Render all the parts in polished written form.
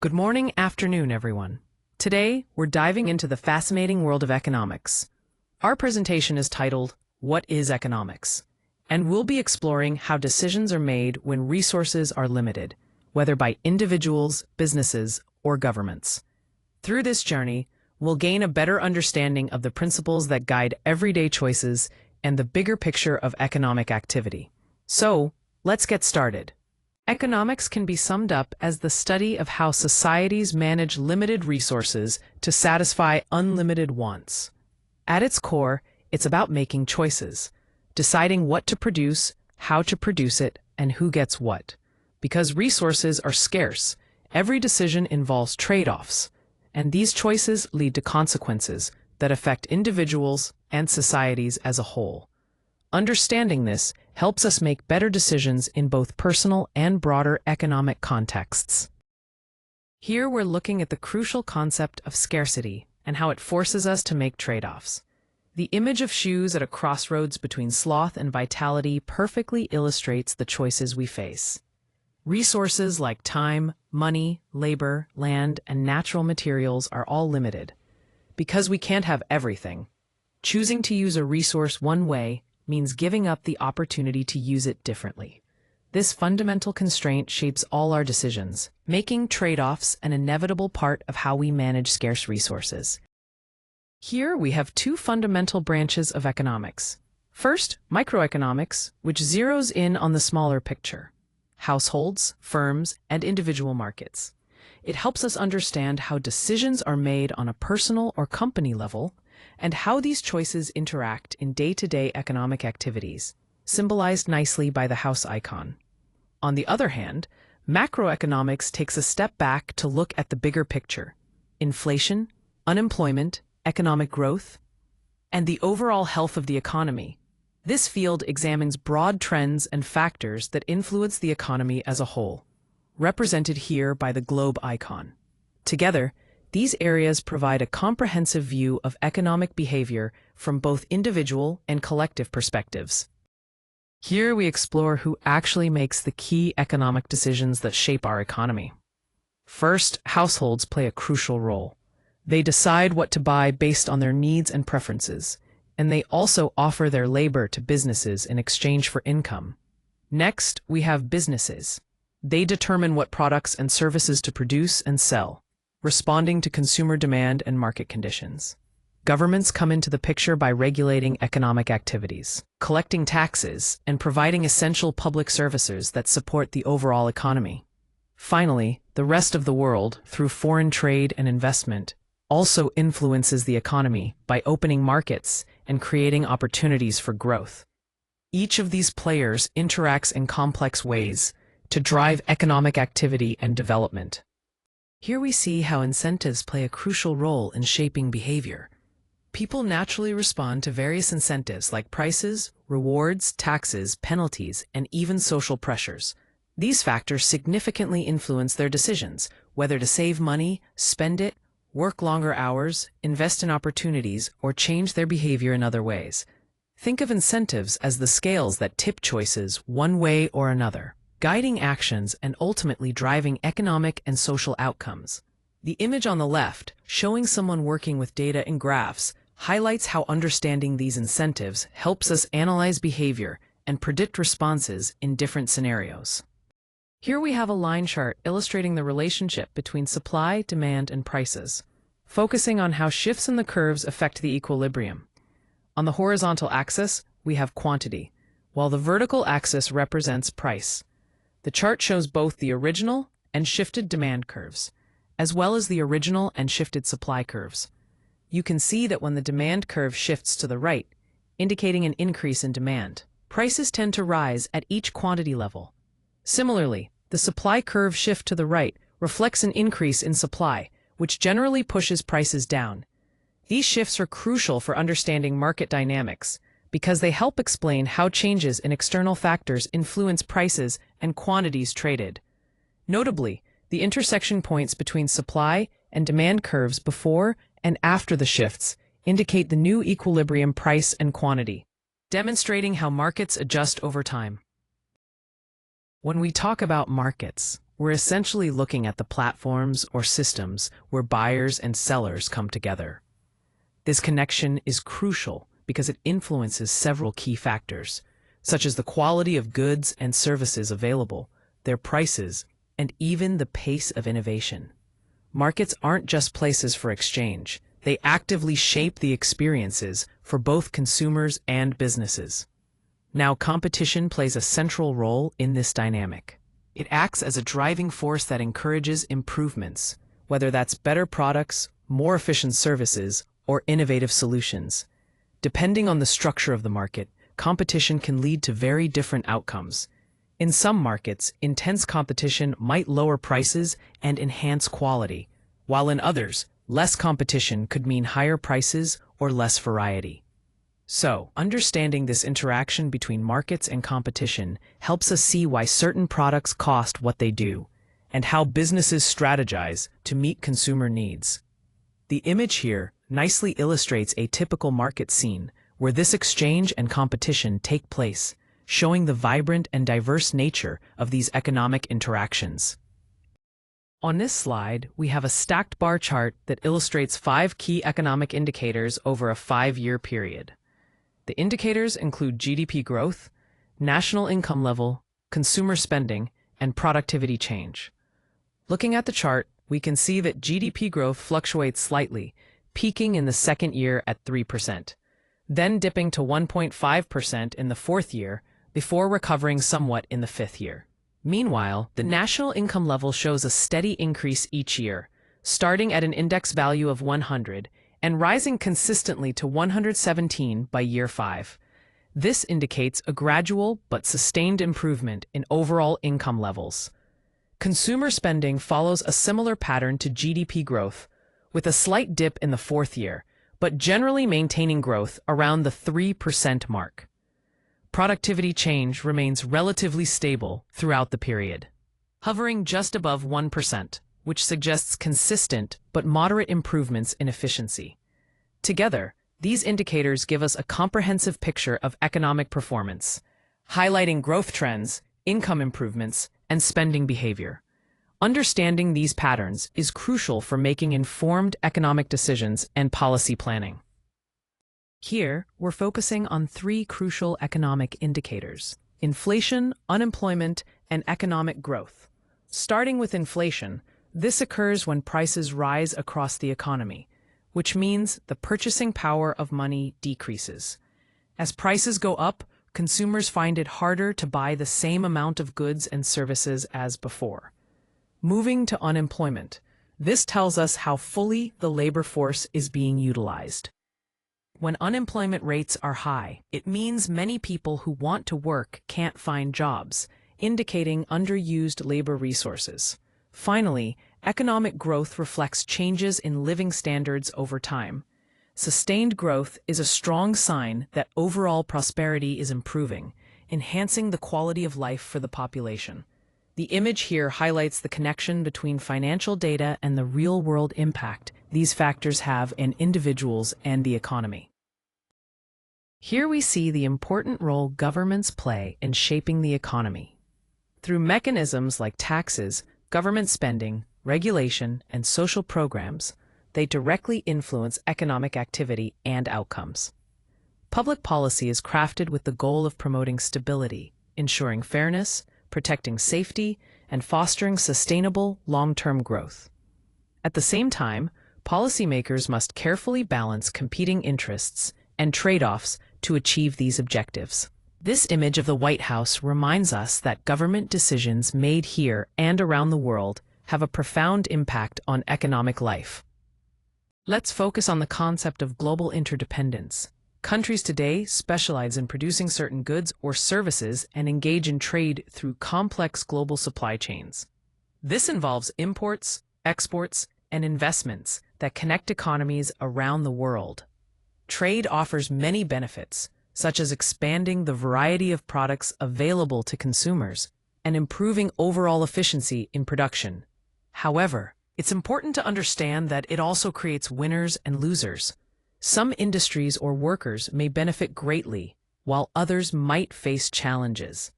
Good morning, afternoon, everyone. Today, we're diving into the fascinating world of economics. Our presentation is titled, What is Economics? And we'll be exploring how decisions are made when resources are limited, whether by individuals, businesses, or governments. Through this journey, we'll gain a better understanding of the principles that guide everyday choices and the bigger picture of economic activity. So, let's get started. Economics can be summed up as the study of how societies manage limited resources to satisfy unlimited wants. At its core, it's about making choices, deciding what to produce, how to produce it, and who gets what. Because resources are scarce, every decision involves trade-offs, and these choices lead to consequences that affect individuals and societies as a whole. Understanding this helps us make better decisions in both personal and broader economic contexts. Here we're looking at the crucial concept of scarcity and how it forces us to make trade-offs. The image of shoes at a crossroads between sloth and vitality perfectly illustrates the choices we face. Resources like time, money, labor, land, and natural materials are all limited. Because we can't have everything, choosing to use a resource one way means giving up the opportunity to use it differently. This fundamental constraint shapes all our decisions, making trade-offs an inevitable part of how we manage scarce resources. Here we have two fundamental branches of economics. First, microeconomics, which zeroes in on the smaller picture: households, firms, and individual markets. It helps us understand how decisions are made on a personal or company level, and how these choices interact in day-to-day economic activities, symbolized nicely by the house icon. On the other hand, macroeconomics takes a step back to look at the bigger picture: inflation, unemployment, economic growth, and the overall health of the economy. This field examines broad trends and factors that influence the economy as a whole, represented here by the globe icon. Together, these areas provide a comprehensive view of economic behavior from both individual and collective perspectives. Here we explore who actually makes the key economic decisions that shape our economy. First, households play a crucial role. They decide what to buy based on their needs and preferences, and they also offer their labor to businesses in exchange for income. Next, we have businesses. They determine what products and services to produce and sell, responding to consumer demand and market conditions. Governments come into the picture by regulating economic activities, collecting taxes, and providing essential public services that support the overall economy. Finally, the rest of the world, through foreign trade and investment, also influences the economy by opening markets and creating opportunities for growth. Each of these players interacts in complex ways to drive economic activity and development. Here we see how incentives play a crucial role in shaping behavior. People naturally respond to various incentives like prices, rewards, taxes, penalties, and even social pressures. These factors significantly influence their decisions, whether to save money, spend it, work longer hours, invest in opportunities, or change their behavior in other ways. Think of incentives as the scales that tip choices one way or another, guiding actions and ultimately driving economic and social outcomes. The image on the left, showing someone working with data and graphs, highlights how understanding these incentives helps us analyze behavior and predict responses in different scenarios. Here we have a line chart illustrating the relationship between supply, demand, and prices, focusing on how shifts in the curves affect the equilibrium. On the horizontal axis, we have quantity, while the vertical axis represents price. The chart shows both the original and shifted demand curves, as well as the original and shifted supply curves. You can see that when the demand curve shifts to the right, indicating an increase in demand, prices tend to rise at each quantity level. Similarly, the supply curve shift to the right reflects an increase in supply, which generally pushes prices down. These shifts are crucial for understanding market dynamics, because they help explain how changes in external factors influence prices and quantities traded. Notably, the intersection points between supply and demand curves before and after the shifts indicate the new equilibrium price and quantity, demonstrating how markets adjust over time. When we talk about markets, we're essentially looking at the platforms or systems where buyers and sellers come together. This connection is crucial because it influences several key factors, such as the quality of goods and services available, their prices, and even the pace of innovation. Markets aren't just places for exchange. They actively shape the experiences for both consumers and businesses. Now, competition plays a central role in this dynamic. It acts as a driving force that encourages improvements, whether that's better products, more efficient services, or innovative solutions. Depending on the structure of the market, competition can lead to very different outcomes. In some markets, intense competition might lower prices and enhance quality, while in others, less competition could mean higher prices or less variety. So, understanding this interaction between markets and competition helps us see why certain products cost what they do, and how businesses strategize to meet consumer needs. The image here nicely illustrates a typical market scene where this exchange and competition take place, showing the vibrant and diverse nature of these economic interactions. On this slide, we have a stacked bar chart that illustrates 5 key economic indicators over a 5-year period. The indicators include GDP growth, national income level, consumer spending, and productivity change. Looking at the chart, we can see that GDP growth fluctuates slightly, peaking in the second year at 3%, then dipping to 1.5% in the 4th year, before recovering somewhat in the 5th year. Meanwhile, the national income level shows a steady increase each year, starting at an index value of 100 and rising consistently to 117 by year 5. This indicates a gradual but sustained improvement in overall income levels. Consumer spending follows a similar pattern to GDP growth, with a slight dip in the 4th year, but generally maintaining growth around the 3% mark. Productivity change remains relatively stable throughout the period, hovering just above 1%, which suggests consistent but moderate improvements in efficiency. Together, these indicators give us a comprehensive picture of economic performance, highlighting growth trends, income improvements, and spending behavior. Understanding these patterns is crucial for making informed economic decisions and policy planning. Here, we're focusing on 3 crucial economic indicators: inflation, unemployment, and economic growth. Starting with inflation, this occurs when prices rise across the economy, which means the purchasing power of money decreases. As prices go up, consumers find it harder to buy the same amount of goods and services as before. Moving to unemployment, this tells us how fully the labor force is being utilized. When unemployment rates are high, it means many people who want to work can't find jobs, indicating underused labor resources. Finally, economic growth reflects changes in living standards over time. Sustained growth is a strong sign that overall prosperity is improving, enhancing the quality of life for the population. The image here highlights the connection between financial data and the real-world impact these factors have in individuals and the economy. Here we see the important role governments play in shaping the economy. Through mechanisms like taxes, government spending, regulation, and social programs, they directly influence economic activity and outcomes. Public policy is crafted with the goal of promoting stability, ensuring fairness, protecting safety, and fostering sustainable, long-term growth. At the same time, policymakers must carefully balance competing interests and trade-offs to achieve these objectives. This image of the White House reminds us that government decisions made here and around the world have a profound impact on economic life. Let's focus on the concept of global interdependence. Countries today specialize in producing certain goods or services and engage in trade through complex global supply chains. This involves imports, exports, and investments that connect economies around the world. Trade offers many benefits, such as expanding the variety of products available to consumers and improving overall efficiency in production. However, it's important to understand that it also creates winners and losers. Some industries or workers may benefit greatly, while others might face challenges.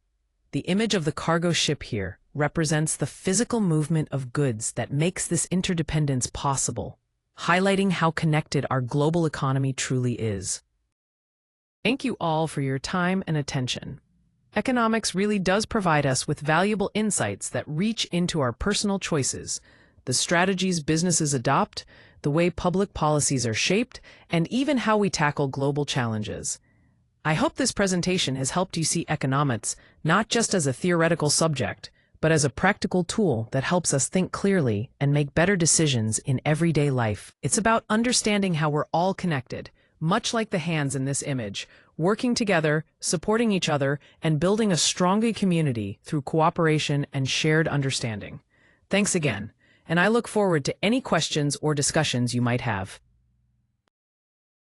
The image of the cargo ship here represents the physical movement of goods that makes this interdependence possible, highlighting how connected our global economy truly is. Thank you all for your time and attention. Economics really does provide us with valuable insights that reach into our personal choices, the strategies businesses adopt, the way public policies are shaped, and even how we tackle global challenges. I hope this presentation has helped you see economics not just as a theoretical subject, but as a practical tool that helps us think clearly and make better decisions in everyday life. It's about understanding how we're all connected, much like the hands in this image, working together, supporting each other, and building a stronger community through cooperation and shared understanding. Thanks again, and I look forward to any questions or discussions you might have.